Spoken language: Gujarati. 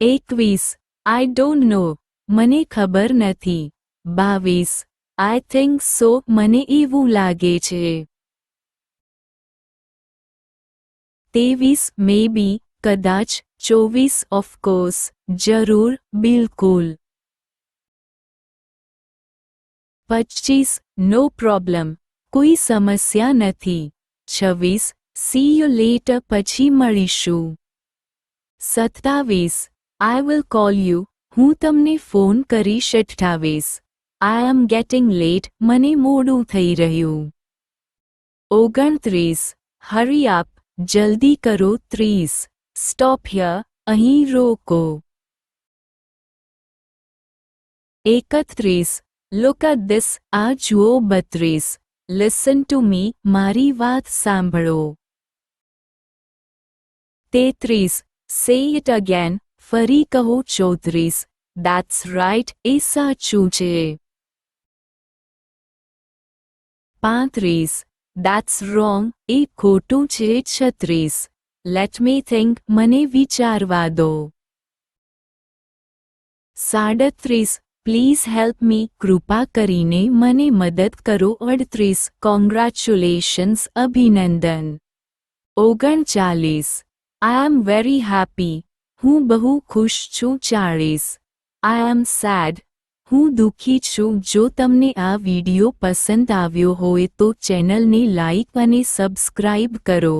21 I don't know મને ખબર નથી 22 I think so મને એવું લાગે છે 23 maybe કદાચ 24 of course જરૂર બિલકુલ 25 no problem કોઈ સમસ્યા નથી 26 see you later પછી મળીશું 27 I will call you હું તમને ફોન કરીશ 28 I am getting late મને મોડું થઈ રહ્યું 29 hurry up જલ્દી કરો 30 stop here અહીં રોકો 31 look at this આ જુઓ 32 listen to me મારી વાત સાંભળો 33 say it again ફરી કહો 34 that's right એ સાચું છે 35 that's wrong એ ખોટું છે 36 let me think મને વિચારવા દો 37 પ્લીઝ હેલ્પ મી કૃપા કરીને મને મદદ કરો 38 કોંગ્રેચ્યુલેશન્સ અભિનંદન 39 I am very happy હું બહુ ખુશ છું 40 I am sad હું દુઃખી છું જો તમને આ વિડિયો પસંદ આવ્યો હોય તો ચેનલને લાઈક અને સબસ્ક્રાઇબ કરો